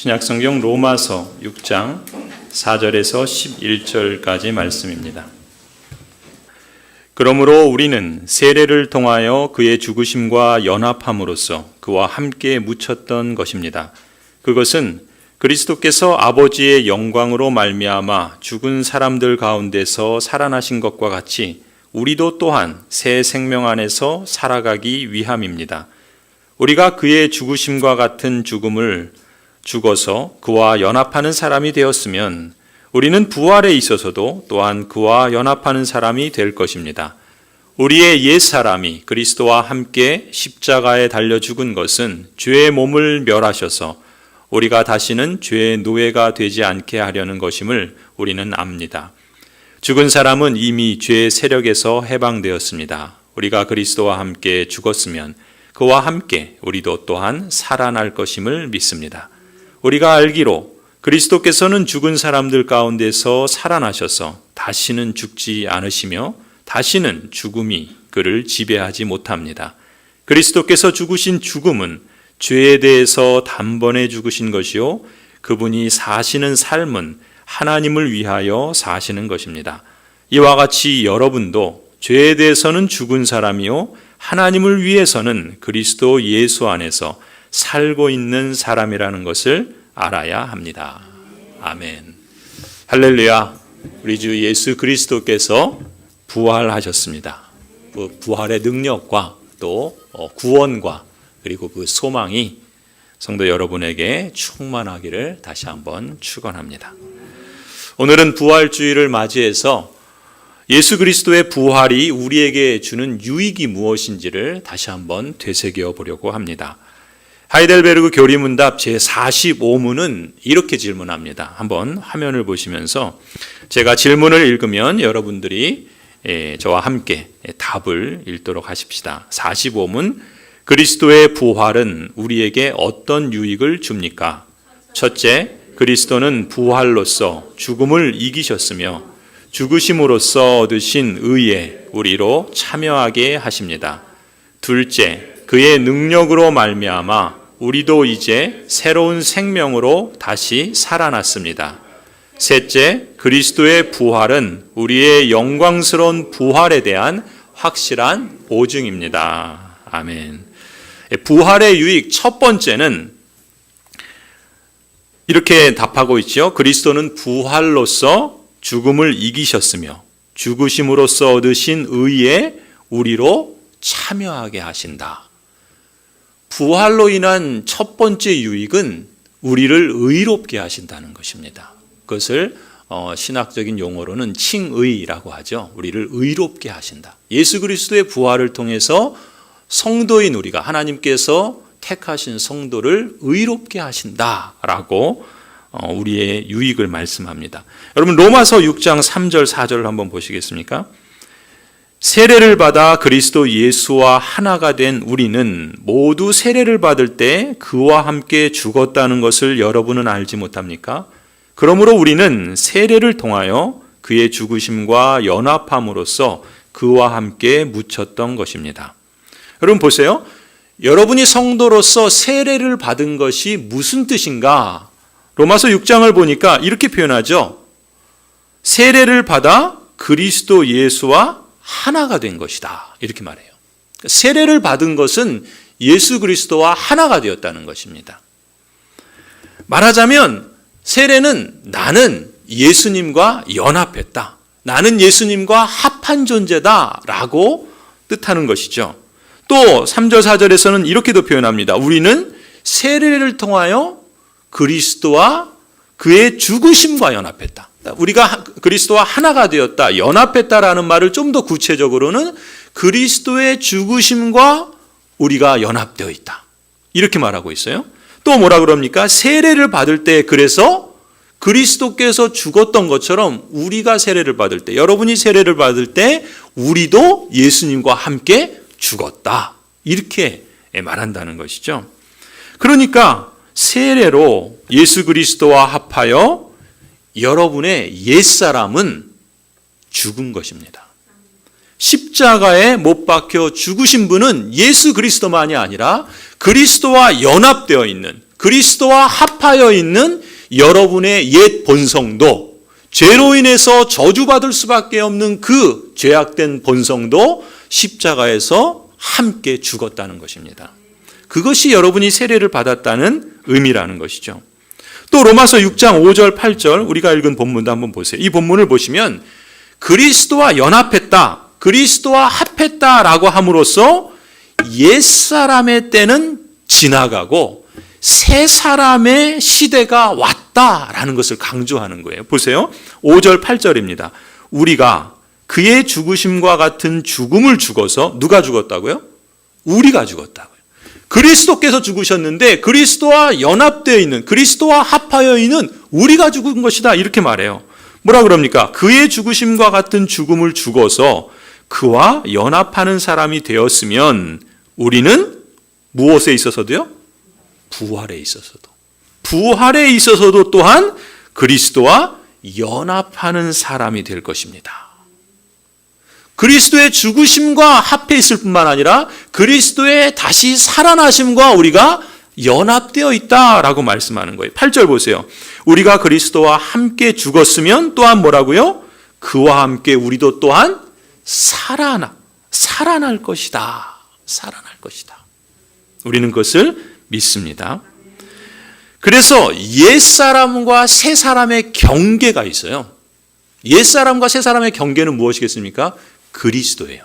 신약성경 로마서 6장 4절에서 11절까지 말씀입니다. 그러므로 우리는 세례를 통하여 그의 죽으심과 연합함으로써 그와 함께 묻혔던 것입니다. 그것은 그리스도께서 아버지의 영광으로 말미암아 죽은 사람들 가운데서 살아나신 것과 같이 우리도 또한 새 생명 안에서 살아가기 위함입니다. 우리가 그의 죽으심과 같은 죽음을 죽어서 그와 연합하는 사람이 되었으면 우리는 부활에 있어서도 또한 그와 연합하는 사람이 될 것입니다. 우리의 옛 사람이 그리스도와 함께 십자가에 달려 죽은 것은 죄의 몸을 멸하셔서 우리가 다시는 죄의 노예가 되지 않게 하려는 것임을 우리는 압니다. 죽은 사람은 이미 죄의 세력에서 해방되었습니다. 우리가 그리스도와 함께 죽었으면 그와 함께 우리도 또한 살아날 것임을 믿습니다. 우리가 알기로 그리스도께서는 죽은 사람들 가운데서 살아나셔서 다시는 죽지 않으시며 다시는 죽음이 그를 지배하지 못합니다. 그리스도께서 죽으신 죽음은 죄에 대해서 단번에 죽으신 것이요 그분이 사시는 삶은 하나님을 위하여 사시는 것입니다. 이와 같이 여러분도 죄에 대해서는 죽은 사람이요 하나님을 위해서는 그리스도 예수 안에서 살고 있는 사람이라는 것을 알아야 합니다. 아멘. 할렐루야. 우리 주 예수 그리스도께서 부활하셨습니다. 그 부활의 능력과 또 구원과 그리고 그 소망이 성도 여러분에게 충만하기를 다시 한번 축원합니다. 오늘은 부활주의를 맞이해서 예수 그리스도의 부활이 우리에게 주는 유익이 무엇인지를 다시 한번 되새겨 보려고 합니다. 하이델베르그 교리문답 제45문은 이렇게 질문합니다. 한번 화면을 보시면서 제가 질문을 읽으면 여러분들이 저와 함께 답을 읽도록 하십시다. 45문, 그리스도의 부활은 우리에게 어떤 유익을 줍니까? 첫째, 그리스도는 부활로서 죽음을 이기셨으며 죽으심으로써 얻으신 의에 우리로 참여하게 하십니다. 둘째, 그의 능력으로 말미암아 우리도 이제 새로운 생명으로 다시 살아났습니다. 셋째, 그리스도의 부활은 우리의 영광스러운 부활에 대한 확실한 보증입니다. 아멘. 부활의 유익 첫 번째는 이렇게 답하고 있죠. 그리스도는 부활로서 죽음을 이기셨으며 죽으심으로써 얻으신 의에 우리로 참여하게 하신다. 부활로 인한 첫 번째 유익은 우리를 의롭게 하신다는 것입니다. 그것을 신학적인 용어로는 칭의라고 하죠. 우리를 의롭게 하신다. 예수 그리스도의 부활을 통해서 성도인 우리가 하나님께서 택하신 성도를 의롭게 하신다라고 우리의 유익을 말씀합니다. 여러분 로마서 6장 3절 4절을 한번 보시겠습니까? 세례를 받아 그리스도 예수와 하나가 된 우리는 모두 세례를 받을 때 그와 함께 죽었다는 것을 여러분은 알지 못합니까? 그러므로 우리는 세례를 통하여 그의 죽으심과 연합함으로써 그와 함께 묻혔던 것입니다. 여러분 보세요. 여러분이 성도로서 세례를 받은 것이 무슨 뜻인가? 로마서 6장을 보니까 이렇게 표현하죠. 세례를 받아 그리스도 예수와 하나가 된 것이다. 이렇게 말해요. 세례를 받은 것은 예수 그리스도와 하나가 되었다는 것입니다. 말하자면 세례는 나는 예수님과 연합했다. 나는 예수님과 합한 존재다라고 뜻하는 것이죠. 또 3절 4절에서는 이렇게도 표현합니다. 우리는 세례를 통하여 그리스도와 그의 죽으심과 연합했다. 우리가 그리스도와 하나가 되었다, 연합했다라는 말을 좀 더 구체적으로는 그리스도의 죽으심과 우리가 연합되어 있다. 이렇게 말하고 있어요. 또 뭐라 그럽니까? 세례를 받을 때 그래서 그리스도께서 죽었던 것처럼 우리가 세례를 받을 때, 여러분이 세례를 받을 때 우리도 예수님과 함께 죽었다. 이렇게 말한다는 것이죠. 그러니까 세례로 예수 그리스도와 합하여 여러분의 옛사람은 죽은 것입니다. 십자가에 못 박혀 죽으신 분은 예수 그리스도만이 아니라 그리스도와 연합되어 있는 그리스도와 합하여 있는 여러분의 옛 본성도, 죄로 인해서 저주받을 수밖에 없는 그 죄악된 본성도 십자가에서 함께 죽었다는 것입니다. 그것이 여러분이 세례를 받았다는 의미라는 것이죠. 또 로마서 6장 5절 8절 우리가 읽은 본문도 한번 보세요. 이 본문을 보시면 그리스도와 연합했다, 그리스도와 합했다라고 함으로써 옛사람의 때는 지나가고 새 사람의 시대가 왔다라는 것을 강조하는 거예요. 보세요. 5절 8절입니다. 우리가 그의 죽으심과 같은 죽음을 죽어서, 누가 죽었다고요? 우리가 죽었다고요. 그리스도께서 죽으셨는데 그리스도와 연합되어 있는, 그리스도와 합하여 있는 우리가 죽은 것이다, 이렇게 말해요. 뭐라 그럽니까? 그의 죽으심과 같은 죽음을 죽어서 그와 연합하는 사람이 되었으면 우리는 무엇에 있어서도요? 부활에 있어서도. 부활에 있어서도 또한 그리스도와 연합하는 사람이 될 것입니다. 그리스도의 죽으심과 합해 있을 뿐만 아니라 그리스도의 다시 살아나심과 우리가 연합되어 있다라고 말씀하는 거예요. 8절 보세요. 우리가 그리스도와 함께 죽었으면 또한 뭐라고요? 그와 함께 우리도 또한 살아날 것이다. 살아날 것이다. 우리는 그것을 믿습니다. 그래서 옛사람과 새사람의 경계가 있어요. 옛사람과 새사람의 경계는 무엇이겠습니까? 그리스도예요.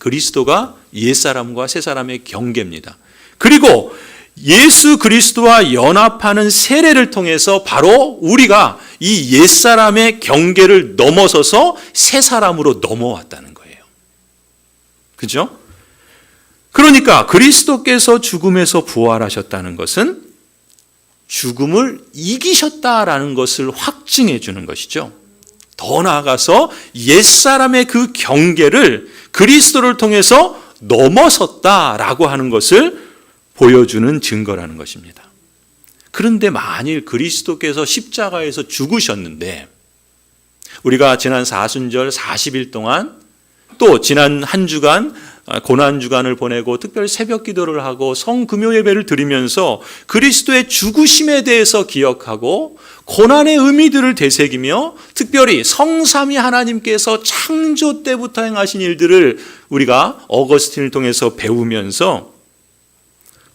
그리스도가 옛사람과 새사람의 경계입니다. 그리고 예수 그리스도와 연합하는 세례를 통해서 바로 우리가 이 옛사람의 경계를 넘어서서 새사람으로 넘어왔다는 거예요. 그죠? 그러니까 그리스도께서 죽음에서 부활하셨다는 것은 죽음을 이기셨다라는 것을 확증해 주는 것이죠. 더 나아가서 옛사람의 그 경계를 그리스도를 통해서 넘어섰다라고 하는 것을 보여주는 증거라는 것입니다. 그런데 만일 그리스도께서 십자가에서 죽으셨는데 우리가 지난 사순절 40일 동안 또 지난 한 주간 고난주간을 보내고 특별히 새벽 기도를 하고 성금요 예배를 드리면서 그리스도의 죽으심에 대해서 기억하고 고난의 의미들을 되새기며 특별히 성삼위 하나님께서 창조 때부터 행하신 일들을 우리가 어거스틴을 통해서 배우면서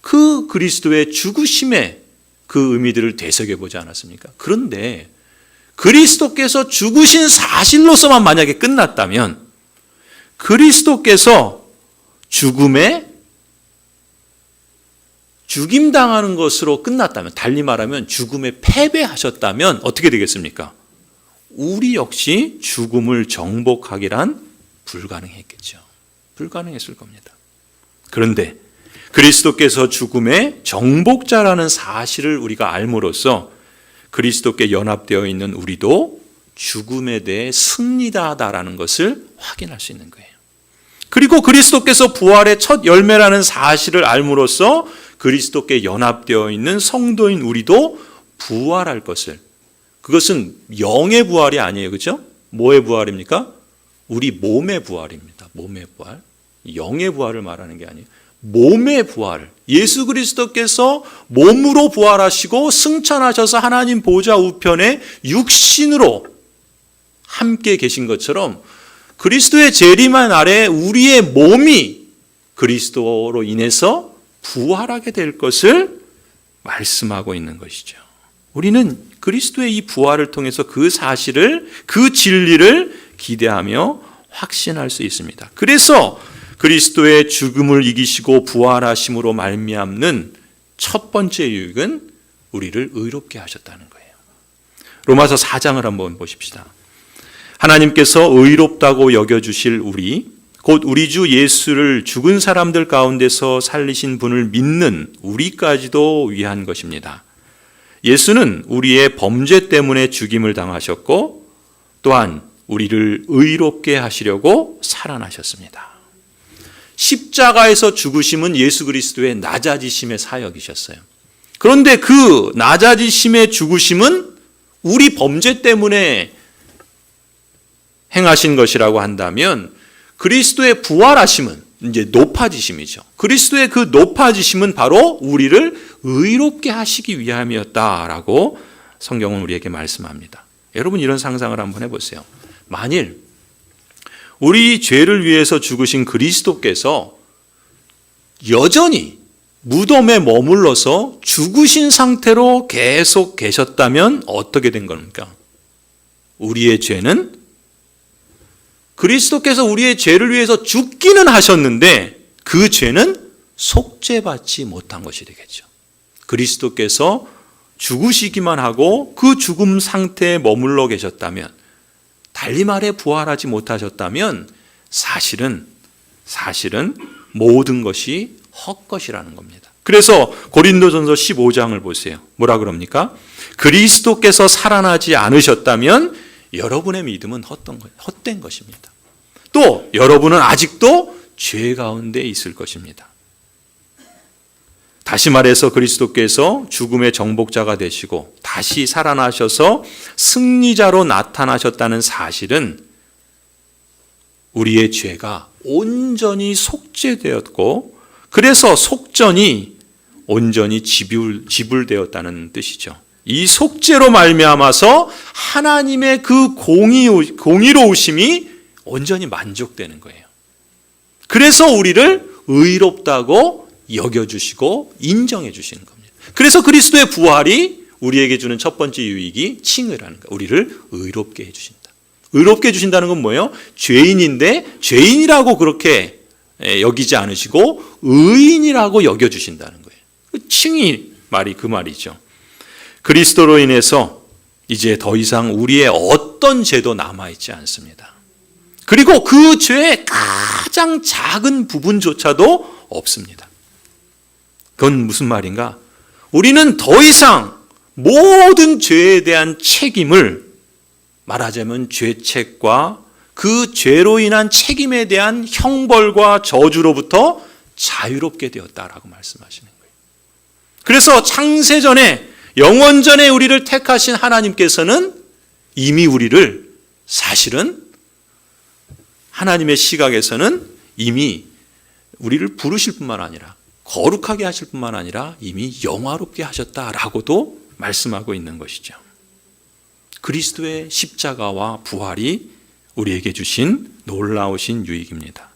그 그리스도의 죽으심의 그 의미들을 되새겨보지 않았습니까? 그런데 그리스도께서 죽으신 사실로서만 만약에 끝났다면 그리스도께서 죽음에 죽임당하는 것으로 끝났다면, 달리 말하면 죽음에 패배하셨다면 어떻게 되겠습니까? 우리 역시 죽음을 정복하기란 불가능했겠죠. 불가능했을 겁니다. 그런데 그리스도께서 죽음의 정복자라는 사실을 우리가 알므로써 그리스도께 연합되어 있는 우리도 죽음에 대해 승리다라는 것을 확인할 수 있는 거예요. 그리고 그리스도께서 부활의 첫 열매라는 사실을 알므로써 그리스도께 연합되어 있는 성도인 우리도 부활할 것을, 그것은 영의 부활이 아니에요. 그렇죠? 뭐의 부활입니까? 우리 몸의 부활입니다. 몸의 부활. 영의 부활을 말하는 게 아니에요. 몸의 부활을, 예수 그리스도께서 몸으로 부활하시고 승천하셔서 하나님 보좌 우편에 육신으로 함께 계신 것처럼 그리스도의 재림한 아래 우리의 몸이 그리스도로 인해서 부활하게 될 것을 말씀하고 있는 것이죠. 우리는 그리스도의 이 부활을 통해서 그 사실을, 그 진리를 기대하며 확신할 수 있습니다. 그래서 그리스도의 죽음을 이기시고 부활하심으로 말미암는 첫 번째 유익은 우리를 의롭게 하셨다는 거예요. 로마서 4장을 한번 보십시다. 하나님께서 의롭다고 여겨주실 우리, 곧 우리 주 예수를 죽은 사람들 가운데서 살리신 분을 믿는 우리까지도 위한 것입니다. 예수는 우리의 범죄 때문에 죽임을 당하셨고 또한 우리를 의롭게 하시려고 살아나셨습니다. 십자가에서 죽으심은 예수 그리스도의 낮아지심의 사역이셨어요. 그런데 그 낮아지심의 죽으심은 우리 범죄 때문에 행하신 것이라고 한다면 그리스도의 부활하심은, 이제 높아지심이죠. 그리스도의 그 높아지심은 바로 우리를 의롭게 하시기 위함이었다라고 성경은 우리에게 말씀합니다. 여러분 이런 상상을 한번 해보세요. 만일 우리 죄를 위해서 죽으신 그리스도께서 여전히 무덤에 머물러서 죽으신 상태로 계속 계셨다면 어떻게 된 겁니까? 우리의 죄는 그리스도께서 우리의 죄를 위해서 죽기는 하셨는데 그 죄는 속죄받지 못한 것이 되겠죠. 그리스도께서 죽으시기만 하고 그 죽음 상태에 머물러 계셨다면, 달리 말해 부활하지 못하셨다면 사실은 모든 것이 헛것이라는 겁니다. 그래서 고린도전서 15장을 보세요. 뭐라 그럽니까? 그리스도께서 살아나지 않으셨다면 여러분의 믿음은 헛된 것입니다. 또 여러분은 아직도 죄 가운데 있을 것입니다. 다시 말해서 그리스도께서 죽음의 정복자가 되시고 다시 살아나셔서 승리자로 나타나셨다는 사실은 우리의 죄가 온전히 속죄되었고, 그래서 속전이 온전히 지불되었다는 뜻이죠. 이 속죄로 말미암아서 하나님의 그 공의로우심이 온전히 만족되는 거예요. 그래서 우리를 의롭다고 여겨주시고 인정해 주시는 겁니다. 그래서 그리스도의 부활이 우리에게 주는 첫 번째 유익이 칭의라는 거예요. 우리를 의롭게 해주신다. 의롭게 해주신다는 건 뭐예요? 죄인인데 죄인이라고 그렇게 여기지 않으시고 의인이라고 여겨주신다는 거예요. 칭의 말이 그 말이죠. 그리스도로 인해서 이제 더 이상 우리의 어떤 죄도 남아있지 않습니다. 그리고 그 죄의 가장 작은 부분조차도 없습니다. 그건 무슨 말인가? 우리는 더 이상 모든 죄에 대한 책임을, 말하자면 죄책과 그 죄로 인한 책임에 대한 형벌과 저주로부터 자유롭게 되었다라고 말씀하시는 거예요. 그래서 창세전에, 영원전에 우리를 택하신 하나님께서는 이미 우리를, 사실은 하나님의 시각에서는 이미 우리를 부르실 뿐만 아니라 거룩하게 하실 뿐만 아니라 이미 영화롭게 하셨다라고도 말씀하고 있는 것이죠. 그리스도의 십자가와 부활이 우리에게 주신 놀라우신 유익입니다.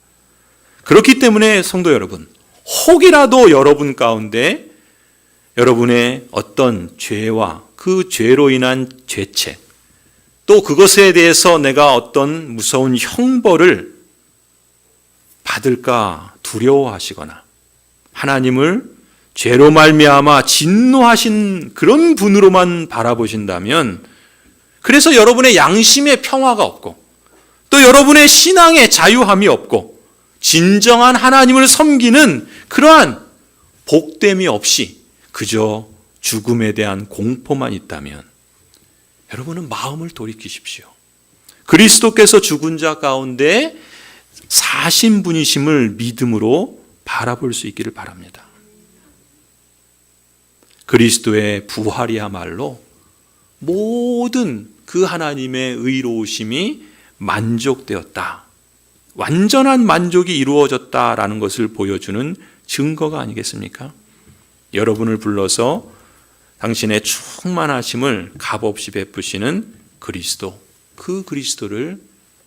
그렇기 때문에 성도 여러분, 혹이라도 여러분 가운데 여러분의 어떤 죄와 그 죄로 인한 죄책, 또 그것에 대해서 내가 어떤 무서운 형벌을 받을까 두려워하시거나 하나님을 죄로 말미암아 진노하신 그런 분으로만 바라보신다면, 그래서 여러분의 양심의 평화가 없고 또 여러분의 신앙의 자유함이 없고 진정한 하나님을 섬기는 그러한 복됨이 없이 그저 죽음에 대한 공포만 있다면 여러분은 마음을 돌이키십시오. 그리스도께서 죽은 자 가운데 사신 분이심을 믿음으로 바라볼 수 있기를 바랍니다. 그리스도의 부활이야말로 모든 그 하나님의 의로우심이 만족되었다, 완전한 만족이 이루어졌다라는 것을 보여주는 증거가 아니겠습니까? 여러분을 불러서 당신의 충만하심을 값없이 베푸시는 그리스도, 그 그리스도를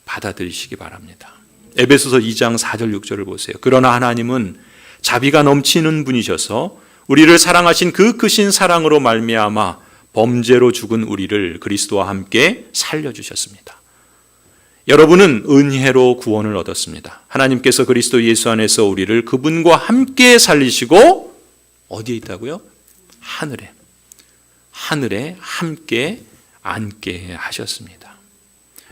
받아들이시기 바랍니다. 에베소서 2장 4절 6절을 보세요. 그러나 하나님은 자비가 넘치는 분이셔서 우리를 사랑하신 그 크신 사랑으로 말미암아 범죄로 죽은 우리를 그리스도와 함께 살려주셨습니다. 여러분은 은혜로 구원을 얻었습니다. 하나님께서 그리스도 예수 안에서 우리를 그분과 함께 살리시고 어디에 있다고요? 하늘에 함께 앉게 하셨습니다.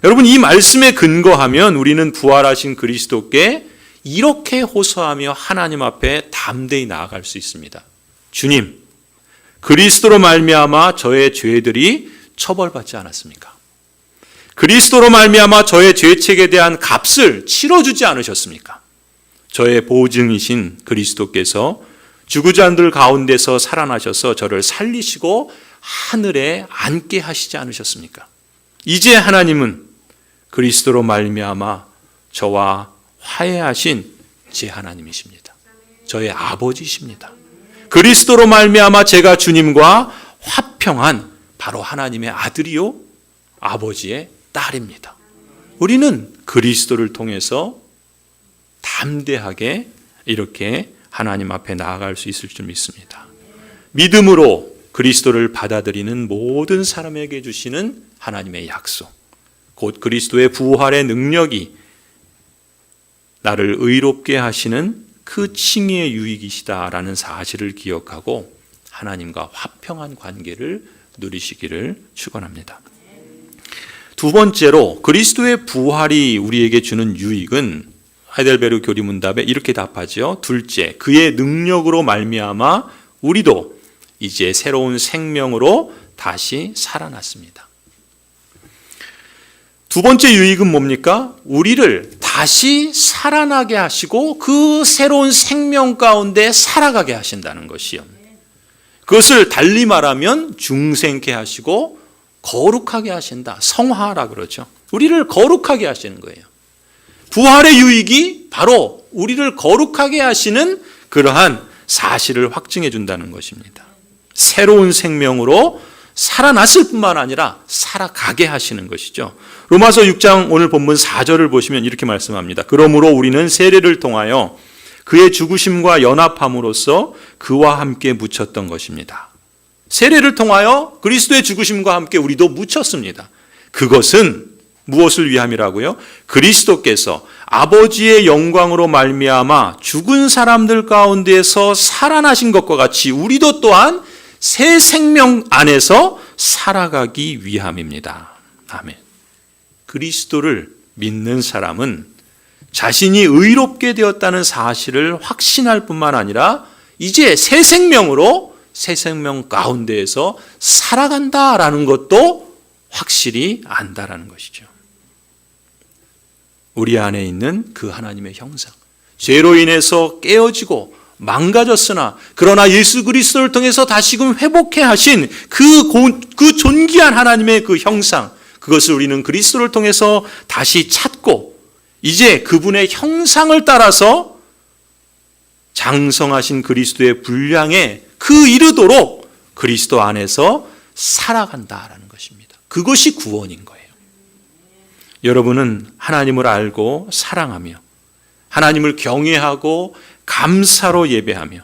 여러분, 이 말씀에 근거하면 우리는 부활하신 그리스도께 이렇게 호소하며 하나님 앞에 담대히 나아갈 수 있습니다. 주님, 그리스도로 말미암아 저의 죄들이 처벌받지 않았습니까? 그리스도로 말미암아 저의 죄책에 대한 값을 치러주지 않으셨습니까? 저의 보증이신 그리스도께서 죽은 자들 가운데서 살아나셔서 저를 살리시고 하늘에 앉게 하시지 않으셨습니까? 이제 하나님은 그리스도로 말미암아 저와 화해하신 제 하나님이십니다. 저의 아버지십니다. 그리스도로 말미암아 제가 주님과 화평한 바로 하나님의 아들이요 아버지의 딸입니다. 우리는 그리스도를 통해서 담대하게 이렇게 하나님 앞에 나아갈 수 있을 줄 믿습니다. 믿음으로 그리스도를 받아들이는 모든 사람에게 주시는 하나님의 약속, 곧 그리스도의 부활의 능력이 나를 의롭게 하시는 그 칭의의 유익이시다라는 사실을 기억하고 하나님과 화평한 관계를 누리시기를 축원합니다. 두 번째로 그리스도의 부활이 우리에게 주는 유익은 하이델베르 교리문답에 이렇게 답하죠. 둘째, 그의 능력으로 말미암아 우리도 이제 새로운 생명으로 다시 살아났습니다. 두 번째 유익은 뭡니까? 우리를 다시 살아나게 하시고 그 새로운 생명 가운데 살아가게 하신다는 것이요. 그것을 달리 말하면 중생케 하시고 거룩하게 하신다. 성화라 그러죠. 우리를 거룩하게 하시는 거예요. 부활의 유익이 바로 우리를 거룩하게 하시는 그러한 사실을 확증해 준다는 것입니다. 새로운 생명으로 살아났을 뿐만 아니라 살아가게 하시는 것이죠. 로마서 6장 오늘 본문 4절을 보시면 이렇게 말씀합니다. 그러므로 우리는 세례를 통하여 그의 죽으심과 연합함으로써 그와 함께 묻혔던 것입니다. 세례를 통하여 그리스도의 죽으심과 함께 우리도 묻혔습니다. 그것은 무엇을 위함이라고요? 그리스도께서 아버지의 영광으로 말미암아 죽은 사람들 가운데서 살아나신 것과 같이 우리도 또한 새 생명 안에서 살아가기 위함입니다. 아멘. 그리스도를 믿는 사람은 자신이 의롭게 되었다는 사실을 확신할 뿐만 아니라 이제 새 생명으로 새 생명 가운데에서 살아간다라는 것도 확실히 안다라는 것이죠. 우리 안에 있는 그 하나님의 형상, 죄로 인해서 깨어지고 망가졌으나 그러나 예수 그리스도를 통해서 다시금 회복해 하신 그 존귀한 하나님의 그 형상, 그것을 우리는 그리스도를 통해서 다시 찾고 이제 그분의 형상을 따라서 장성하신 그리스도의 분량에 이르도록 그리스도 안에서 살아간다라는 것입니다. 그것이 구원인 거예요. 여러분은 하나님을 알고 사랑하며 하나님을 경외하고 감사로 예배하며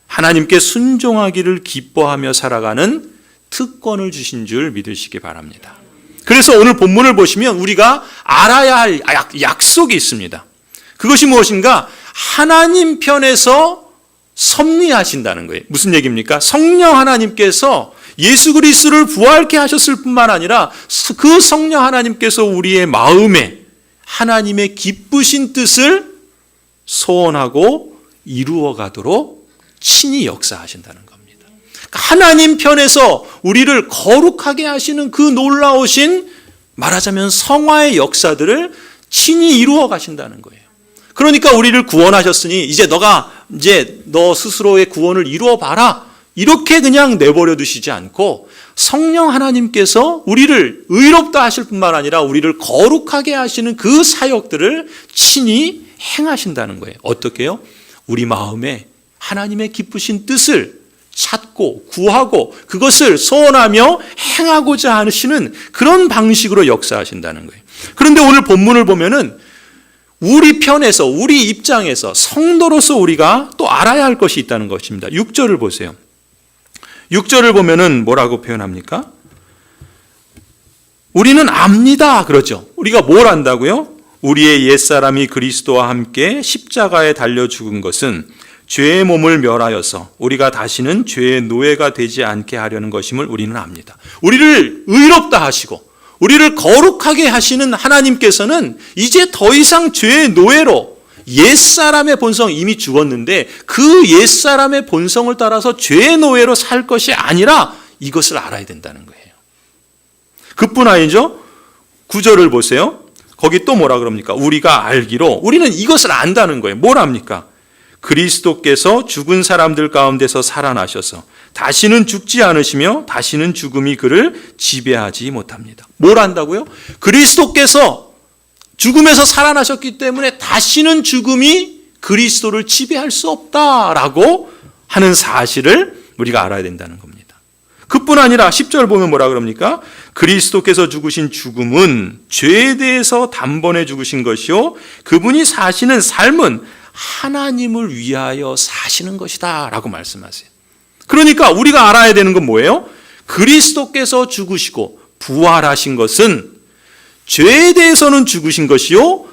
하나님께 순종하기를 기뻐하며 살아가는 특권을 주신 줄 믿으시기 바랍니다. 그래서 오늘 본문을 보시면 우리가 알아야 할 약속이 있습니다. 그것이 무엇인가? 하나님 편에서 섭리하신다는 거예요. 무슨 얘기입니까? 성령 하나님께서 예수 그리스도를 부활케 하셨을 뿐만 아니라 그 성령 하나님께서 우리의 마음에 하나님의 기쁘신 뜻을 소원하고 이루어가도록 친히 역사하신다는 겁니다. 하나님 편에서 우리를 거룩하게 하시는 그 놀라우신 말하자면 성화의 역사들을 친히 이루어 가신다는 거예요. 그러니까 우리를 구원하셨으니 이제 너 스스로의 구원을 이루어 봐라. 이렇게 그냥 내버려 두시지 않고 성령 하나님께서 우리를 의롭다 하실 뿐만 아니라 우리를 거룩하게 하시는 그 사역들을 친히 행하신다는 거예요. 어떻게요? 우리 마음에 하나님의 기쁘신 뜻을 찾고 구하고 그것을 소원하며 행하고자 하시는 그런 방식으로 역사하신다는 거예요. 그런데 오늘 본문을 보면은 우리 편에서 우리 입장에서 성도로서 우리가 또 알아야 할 것이 있다는 것입니다. 6절을 보세요. 6절을 보면은 뭐라고 표현합니까? 우리는 압니다 그러죠. 우리가 뭘 안다고요? 우리의 옛사람이 그리스도와 함께 십자가에 달려 죽은 것은 죄의 몸을 멸하여서 우리가 다시는 죄의 노예가 되지 않게 하려는 것임을 우리는 압니다. 우리를 의롭다 하시고 우리를 거룩하게 하시는 하나님께서는 이제 더 이상 죄의 노예로 옛사람의 본성 이미 죽었는데 그 옛사람의 본성을 따라서 죄의 노예로 살 것이 아니라 이것을 알아야 된다는 거예요. 그뿐 아니죠. 9절을 보세요. 거기 또 뭐라 그럽니까? 우리가 알기로 우리는 이것을 안다는 거예요. 뭘 압니까? 그리스도께서 죽은 사람들 가운데서 살아나셔서 다시는 죽지 않으시며 다시는 죽음이 그를 지배하지 못합니다. 뭘 안다고요? 그리스도께서 죽음에서 살아나셨기 때문에 다시는 죽음이 그리스도를 지배할 수 없다라고 하는 사실을 우리가 알아야 된다는 겁니다. 그뿐 아니라 10절 보면 뭐라 그럽니까? 그리스도께서 죽으신 죽음은 죄에 대해서 단번에 죽으신 것이요 그분이 사시는 삶은 하나님을 위하여 사시는 것이다 라고 말씀하세요. 그러니까 우리가 알아야 되는 건 뭐예요? 그리스도께서 죽으시고 부활하신 것은 죄에 대해서는 죽으신 것이요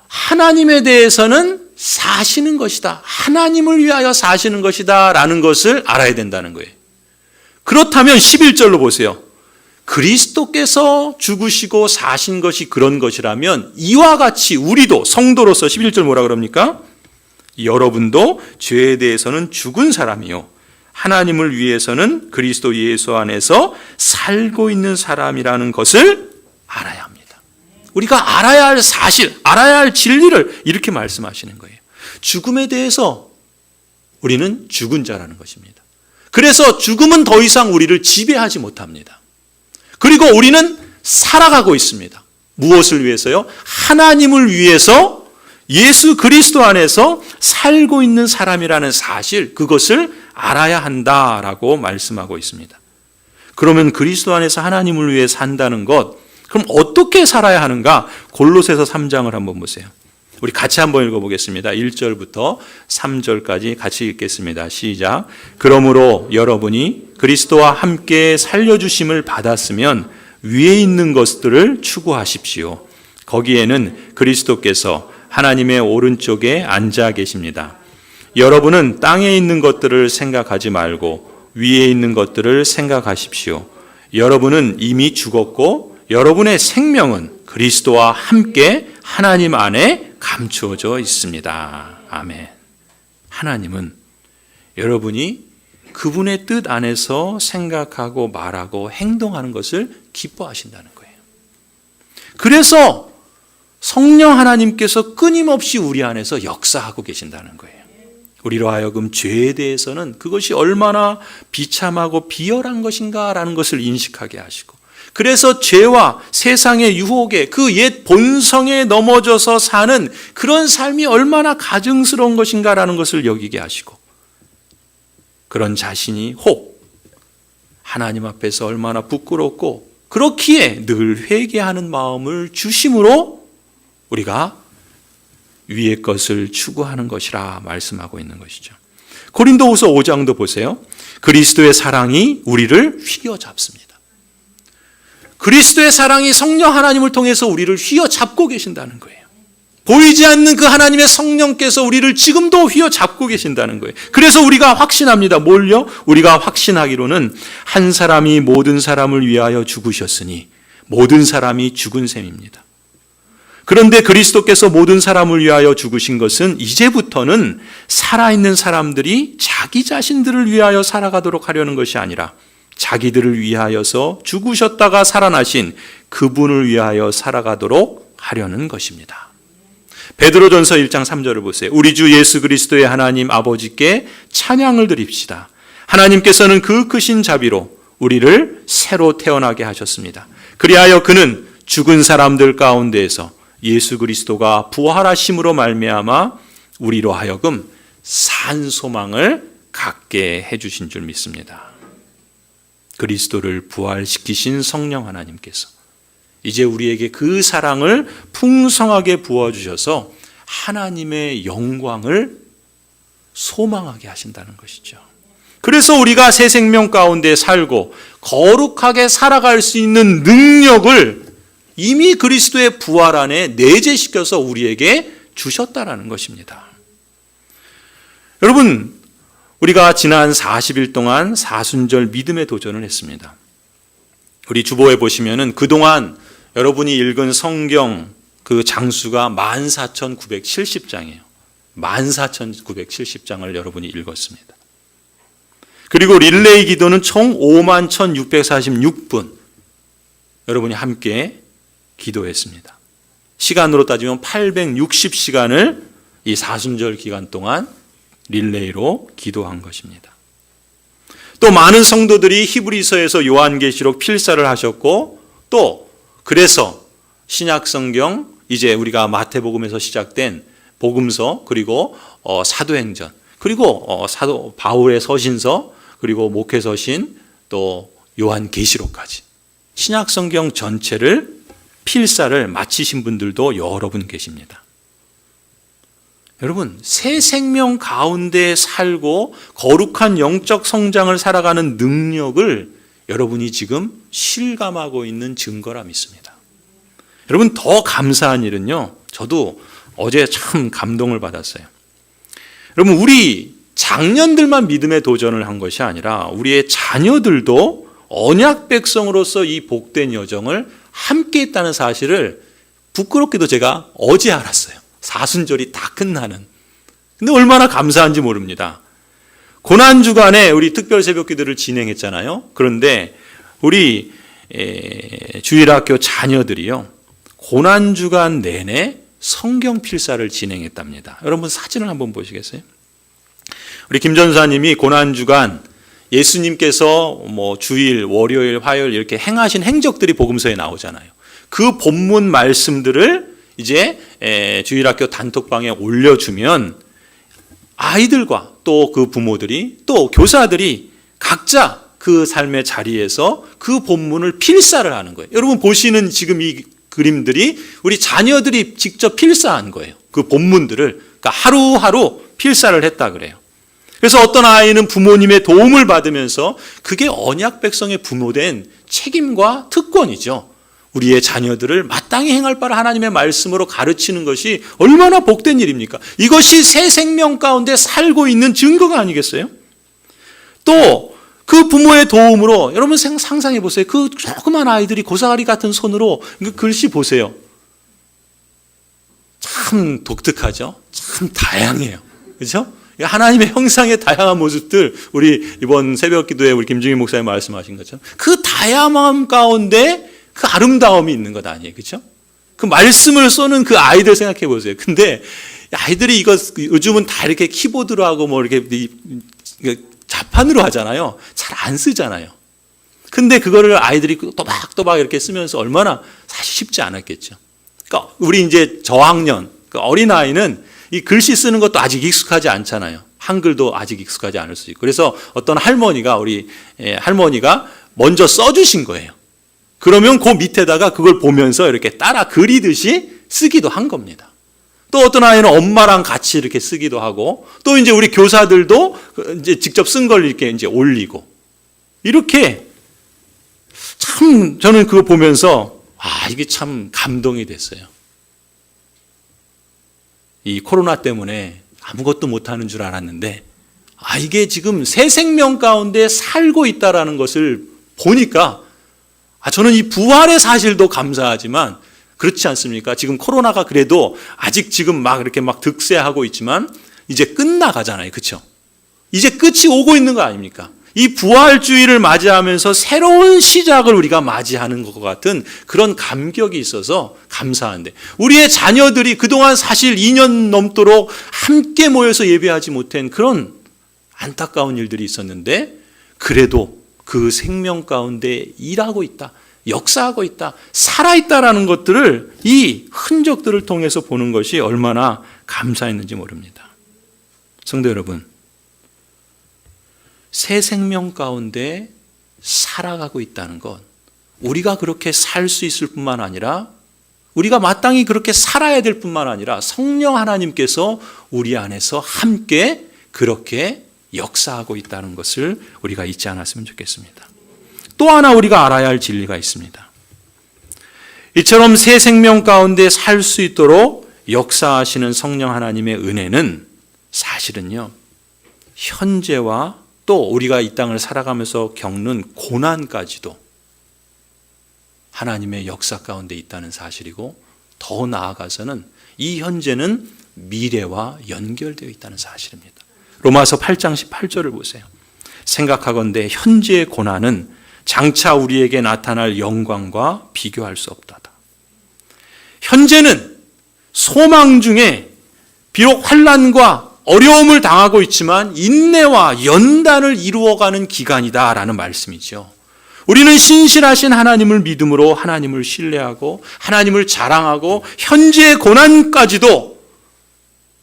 하나님에 대해서는 사시는 것이다. 하나님을 위하여 사시는 것이다 라는 것을 알아야 된다는 거예요. 그렇다면 11절로 보세요. 그리스도께서 죽으시고 사신 것이 그런 것이라면 이와 같이 우리도 성도로서 11절 뭐라 그럽니까? 여러분도 죄에 대해서는 죽은 사람이요 하나님을 위해서는 그리스도 예수 안에서 살고 있는 사람이라는 것을 알아야 합니다. 우리가 알아야 할 사실, 알아야 할 진리를 이렇게 말씀하시는 거예요. 죽음에 대해서 우리는 죽은 자라는 것입니다. 그래서 죽음은 더 이상 우리를 지배하지 못합니다. 그리고 우리는 살아가고 있습니다. 무엇을 위해서요? 하나님을 위해서 예수 그리스도 안에서 살고 있는 사람이라는 사실, 그것을 알아야 한다라고 말씀하고 있습니다. 그러면 그리스도 안에서 하나님을 위해 산다는 것, 그럼 어떻게 살아야 하는가? 골로새서 3장을 한번 보세요. 우리 같이 한번 읽어보겠습니다. 1절부터 3절까지 같이 읽겠습니다. 시작. 그러므로 여러분이 그리스도와 함께 살려주심을 받았으면 위에 있는 것들을 추구하십시오. 거기에는 그리스도께서 하나님의 오른쪽에 앉아 계십니다. 여러분은 땅에 있는 것들을 생각하지 말고 위에 있는 것들을 생각하십시오. 여러분은 이미 죽었고 여러분의 생명은 그리스도와 함께 하나님 안에 감추어져 있습니다. 아멘. 하나님은 여러분이 그분의 뜻 안에서 생각하고 말하고 행동하는 것을 기뻐하신다는 거예요. 그래서 성령 하나님께서 끊임없이 우리 안에서 역사하고 계신다는 거예요. 우리로 하여금 죄에 대해서는 그것이 얼마나 비참하고 비열한 것인가라는 것을 인식하게 하시고, 그래서 죄와 세상의 유혹에 그 옛 본성에 넘어져서 사는 그런 삶이 얼마나 가증스러운 것인가라는 것을 여기게 하시고, 그런 자신이 혹 하나님 앞에서 얼마나 부끄럽고 그렇기에 늘 회개하는 마음을 주심으로 우리가 위의 것을 추구하는 것이라 말씀하고 있는 것이죠. 고린도후서 5장도 보세요. 그리스도의 사랑이 우리를 휘어잡습니다. 그리스도의 사랑이 성령 하나님을 통해서 우리를 휘어잡고 계신다는 거예요. 보이지 않는 그 하나님의 성령께서 우리를 지금도 휘어잡고 계신다는 거예요. 그래서 우리가 확신합니다. 뭘요? 우리가 확신하기로는 한 사람이 모든 사람을 위하여 죽으셨으니 모든 사람이 죽은 셈입니다. 그런데 그리스도께서 모든 사람을 위하여 죽으신 것은 이제부터는 살아있는 사람들이 자기 자신들을 위하여 살아가도록 하려는 것이 아니라 자기들을 위하여서 죽으셨다가 살아나신 그분을 위하여 살아가도록 하려는 것입니다. 베드로전서 1장 3절을 보세요. 우리 주 예수 그리스도의 하나님 아버지께 찬양을 드립시다. 하나님께서는 그 크신 자비로 우리를 새로 태어나게 하셨습니다. 그리하여 그는 죽은 사람들 가운데에서 예수 그리스도가 부활하심으로 말미암아 우리로 하여금 산 소망을 갖게 해주신 줄 믿습니다. 그리스도를 부활시키신 성령 하나님께서 이제 우리에게 그 사랑을 풍성하게 부어주셔서 하나님의 영광을 소망하게 하신다는 것이죠. 그래서 우리가 새 생명 가운데 살고 거룩하게 살아갈 수 있는 능력을 이미 그리스도의 부활 안에 내재시켜서 우리에게 주셨다라는 것입니다. 여러분, 우리가 지난 40일 동안 사순절 믿음의 도전을 했습니다. 우리 주보에 보시면은 그동안 여러분이 읽은 성경 그 장수가 14,970장이에요. 14,970장을 여러분이 읽었습니다. 그리고 릴레이 기도는 총 51,646분 여러분이 함께 기도했습니다. 시간으로 따지면 860시간을 이 사순절 기간 동안 릴레이로 기도한 것입니다. 또 많은 성도들이 히브리서에서 요한계시록 필사를 하셨고, 또 그래서 신약성경 이제 우리가 마태복음에서 시작된 복음서, 그리고 사도행전, 그리고 사도 바울의 서신서, 그리고 목회서신, 또 요한계시록까지 신약 성경 전체를 필사를 마치신 분들도 여러분 계십니다. 여러분, 새 생명 가운데 살고 거룩한 영적 성장을 살아가는 능력을 여러분이 지금 실감하고 있는 증거라 믿습니다. 여러분, 더 감사한 일은요, 저도 어제 참 감동을 받았어요. 여러분, 우리 장년들만 믿음에 도전을 한 것이 아니라 우리의 자녀들도 언약 백성으로서 이 복된 여정을 함께 했다는 사실을 부끄럽게도 제가 어제 알았어요. 사순절이 다 끝나는. 근데 얼마나 감사한지 모릅니다. 고난주간에 우리 특별 새벽기도를 진행했잖아요. 그런데 우리 주일학교 자녀들이요, 고난주간 내내 성경 필사를 진행했답니다. 여러분 사진을 한번 보시겠어요? 우리 김 전사님이 고난주간 예수님께서 주일, 월요일, 화요일 이렇게 행하신 행적들이 복음서에 나오잖아요. 그 본문 말씀들을 이제 주일학교 단톡방에 올려주면 아이들과 또 그 부모들이 또 교사들이 각자 그 삶의 자리에서 그 본문을 필사를 하는 거예요. 여러분 보시는 지금 이 그림들이 우리 자녀들이 직접 필사한 거예요. 그 본문들을. 그러니까 하루하루 필사를 했다 그래요. 그래서 어떤 아이는 부모님의 도움을 받으면서 그게 언약 백성의 부모된 책임과 특권이죠. 우리의 자녀들을 마땅히 행할 바를 하나님의 말씀으로 가르치는 것이 얼마나 복된 일입니까? 이것이 새 생명 가운데 살고 있는 증거가 아니겠어요? 또 그 부모의 도움으로 여러분 상상해 보세요. 그 조그만 아이들이 고사리 같은 손으로 그 글씨 보세요. 참 독특하죠? 참 다양해요. 그렇죠? 하나님의 형상의 다양한 모습들, 우리 이번 새벽 기도에 우리 김중희 목사님 말씀하신 것처럼 그 다양함 가운데 그 아름다움이 있는 것 아니에요. 그렇죠? 그 말씀을 쏘는 그 아이들 생각해 보세요. 근데 아이들이 이거 요즘은 다 이렇게 키보드로 하고 뭐 이렇게 자판으로 하잖아요. 잘 안 쓰잖아요. 근데 그거를 아이들이 또박또박 이렇게 쓰면서 얼마나 사실 쉽지 않았겠죠. 그러니까 우리 이제 저학년, 그 어린아이는 이 글씨 쓰는 것도 아직 익숙하지 않잖아요. 한글도 아직 익숙하지 않을 수 있고. 그래서 어떤 할머니가, 우리 할머니가 먼저 써주신 거예요. 그러면 그 밑에다가 그걸 보면서 이렇게 따라 그리듯이 쓰기도 한 겁니다. 또 어떤 아이는 엄마랑 같이 이렇게 쓰기도 하고, 또 이제 우리 교사들도 이제 직접 쓴 걸 이렇게 이제 올리고, 이렇게 참 저는 그거 보면서 이게 참 감동이 됐어요. 이 코로나 때문에 아무것도 못하는 줄 알았는데 이게 지금 새 생명 가운데 살고 있다라는 것을 보니까 저는 이 부활의 사실도 감사하지만 그렇지 않습니까? 지금 코로나가 그래도 아직 지금 막 이렇게 막 득세하고 있지만 이제 끝나가잖아요. 그렇죠? 이제 끝이 오고 있는 거 아닙니까? 이 부활주의를 맞이하면서 새로운 시작을 우리가 맞이하는 것 같은 그런 감격이 있어서 감사한데, 우리의 자녀들이 그동안 사실 2년 넘도록 함께 모여서 예배하지 못한 그런 안타까운 일들이 있었는데, 그래도 그 생명 가운데 일하고 있다, 역사하고 있다, 살아있다라는 것들을, 이 흔적들을 통해서 보는 것이 얼마나 감사했는지 모릅니다. 성도 여러분, 새 생명 가운데 살아가고 있다는 것, 우리가 그렇게 살 수 있을 뿐만 아니라 우리가 마땅히 그렇게 살아야 될 뿐만 아니라 성령 하나님께서 우리 안에서 함께 그렇게 역사하고 있다는 것을 우리가 잊지 않았으면 좋겠습니다. 또 하나 우리가 알아야 할 진리가 있습니다. 이처럼 새 생명 가운데 살 수 있도록 역사하시는 성령 하나님의 은혜는 사실은요, 현재와 또 우리가 이 땅을 살아가면서 겪는 고난까지도 하나님의 역사 가운데 있다는 사실이고, 더 나아가서는 이 현재는 미래와 연결되어 있다는 사실입니다. 로마서 8장 18절을 보세요. 생각하건대 현재의 고난은 장차 우리에게 나타날 영광과 비교할 수 없다다. 현재는 소망 중에 비록 환난과 어려움을 당하고 있지만 인내와 연단을 이루어가는 기간이다라는 말씀이죠. 우리는 신실하신 하나님을 믿음으로 하나님을 신뢰하고 하나님을 자랑하고 현재의 고난까지도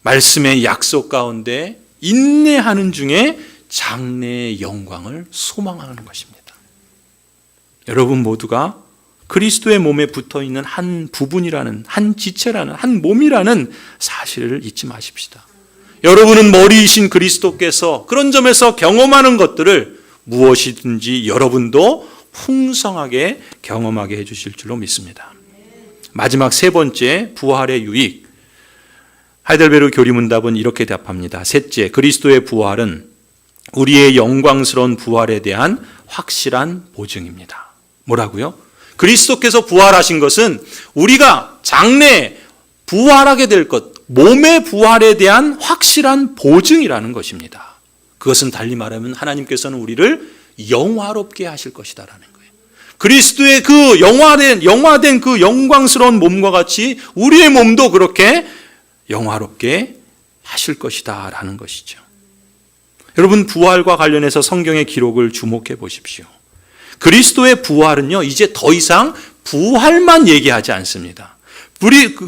말씀의 약속 가운데 인내하는 중에 장래의 영광을 소망하는 것입니다. 여러분 모두가 그리스도의 몸에 붙어있는 한 부분이라는, 한 지체라는, 한 몸이라는 사실을 잊지 마십시다. 여러분은 머리이신 그리스도께서 그런 점에서 경험하는 것들을 무엇이든지 여러분도 풍성하게 경험하게 해주실 줄로 믿습니다. 마지막 세 번째, 부활의 유익. 하이델베르그 교리문답은 이렇게 답합니다. 셋째, 그리스도의 부활은 우리의 영광스러운 부활에 대한 확실한 보증입니다. 뭐라고요? 그리스도께서 부활하신 것은 우리가 장래에 부활하게 될 것, 몸의 부활에 대한 확실한 보증이라는 것입니다. 그것은 달리 말하면 하나님께서는 우리를 영화롭게 하실 것이다라는 거예요. 그리스도의 그 영화된 그 영광스러운 몸과 같이 우리의 몸도 그렇게 영화롭게 하실 것이다라는 것이죠. 여러분, 부활과 관련해서 성경의 기록을 주목해 보십시오. 그리스도의 부활은요, 이제 더 이상 부활만 얘기하지 않습니다.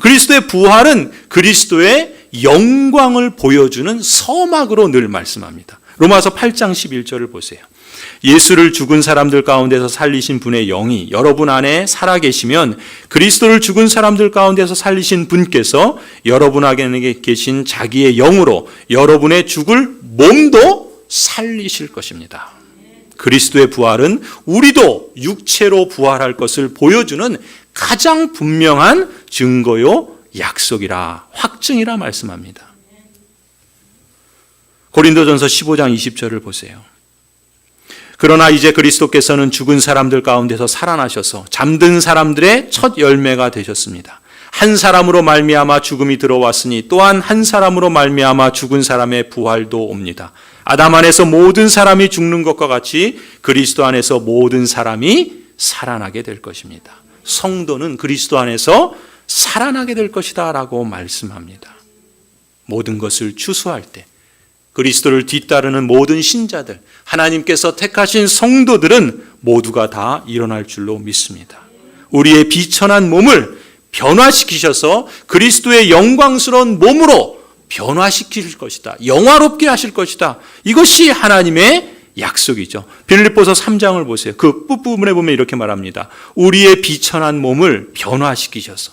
그리스도의 부활은 그리스도의 영광을 보여주는 서막으로 늘 말씀합니다. 로마서 8장 11절을 보세요. 예수를 죽은 사람들 가운데서 살리신 분의 영이 여러분 안에 살아계시면 그리스도를 죽은 사람들 가운데서 살리신 분께서 여러분 안에 계신 자기의 영으로 여러분의 죽을 몸도 살리실 것입니다. 그리스도의 부활은 우리도 육체로 부활할 것을 보여주는 가장 분명한 증거요, 약속이라, 확증이라 말씀합니다. 고린도전서 15장 20절을 보세요. 그러나 이제 그리스도께서는 죽은 사람들 가운데서 살아나셔서 잠든 사람들의 첫 열매가 되셨습니다. 한 사람으로 말미암아 죽음이 들어왔으니 또한 한 사람으로 말미암아 죽은 사람의 부활도 옵니다. 아담 안에서 모든 사람이 죽는 것과 같이 그리스도 안에서 모든 사람이 살아나게 될 것입니다. 성도는 그리스도 안에서 살아나게 될 것이다 라고 말씀합니다. 모든 것을 추수할 때 그리스도를 뒤따르는 모든 신자들, 하나님께서 택하신 성도들은 모두가 다 일어날 줄로 믿습니다. 우리의 비천한 몸을 변화시키셔서 그리스도의 영광스러운 몸으로 변화시킬 것이다. 영화롭게 하실 것이다. 이것이 하나님의 약속이죠. 빌립보서 3장을 보세요. 그 끝부분에 보면 이렇게 말합니다. 우리의 비천한 몸을 변화시키셔서,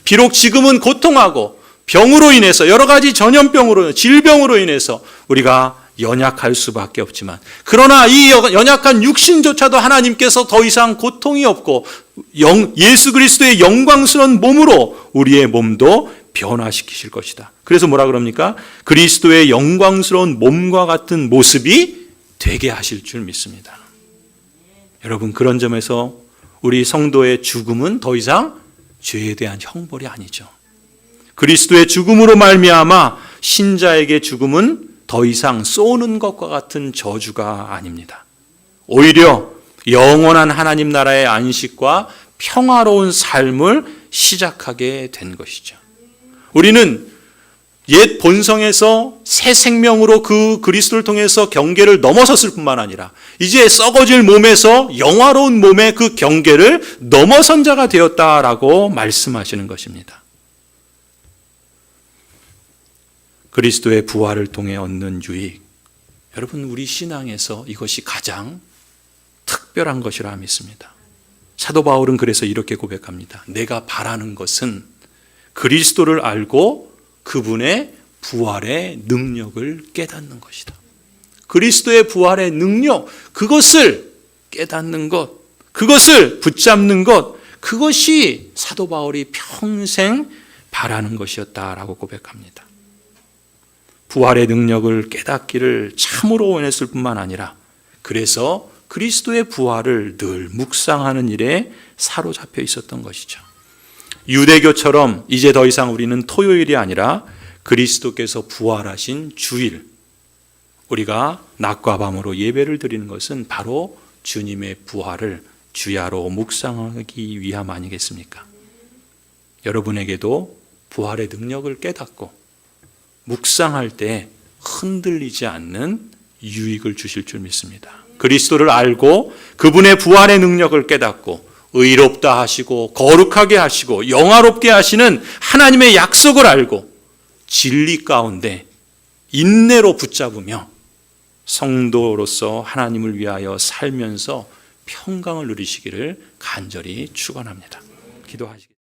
비록 지금은 고통하고 병으로 인해서, 여러 가지 전염병으로, 질병으로 인해서 우리가 연약할 수밖에 없지만, 그러나 이 연약한 육신조차도 하나님께서 더 이상 고통이 없고 예수 그리스도의 영광스러운 몸으로 우리의 몸도 변화시키실 것이다. 그래서 뭐라 그럽니까? 그리스도의 영광스러운 몸과 같은 모습이 되게 하실 줄 믿습니다. 여러분, 그런 점에서 우리 성도의 죽음은 더 이상 죄에 대한 형벌이 아니죠. 그리스도의 죽음으로 말미암아 신자에게 죽음은 더 이상 쏘는 것과 같은 저주가 아닙니다. 오히려 영원한 하나님 나라의 안식과 평화로운 삶을 시작하게 된 것이죠. 우리는 옛 본성에서 새 생명으로 그 그리스도를 통해서 경계를 넘어섰을 뿐만 아니라 이제 썩어질 몸에서 영화로운 몸의 그 경계를 넘어선 자가 되었다라고 말씀하시는 것입니다. 그리스도의 부활을 통해 얻는 유익, 여러분, 우리 신앙에서 이것이 가장 특별한 것이라 믿습니다. 사도 바울은 그래서 이렇게 고백합니다. 내가 바라는 것은 그리스도를 알고 그분의 부활의 능력을 깨닫는 것이다. 그리스도의 부활의 능력, 그것을 깨닫는 것, 그것을 붙잡는 것, 그것이 사도 바울이 평생 바라는 것이었다라고 고백합니다. 부활의 능력을 깨닫기를 참으로 원했을 뿐만 아니라 그래서 그리스도의 부활을 늘 묵상하는 일에 사로잡혀 있었던 것이죠. 유대교처럼 이제 더 이상 우리는 토요일이 아니라 그리스도께서 부활하신 주일, 우리가 낮과 밤으로 예배를 드리는 것은 바로 주님의 부활을 주야로 묵상하기 위함 아니겠습니까? 여러분에게도 부활의 능력을 깨닫고 묵상할 때 흔들리지 않는 유익을 주실 줄 믿습니다. 그리스도를 알고 그분의 부활의 능력을 깨닫고 의롭다 하시고 거룩하게 하시고 영화롭게 하시는 하나님의 약속을 알고 진리 가운데 인내로 붙잡으며 성도로서 하나님을 위하여 살면서 평강을 누리시기를 간절히 축원합니다. 기도하시겠습니다.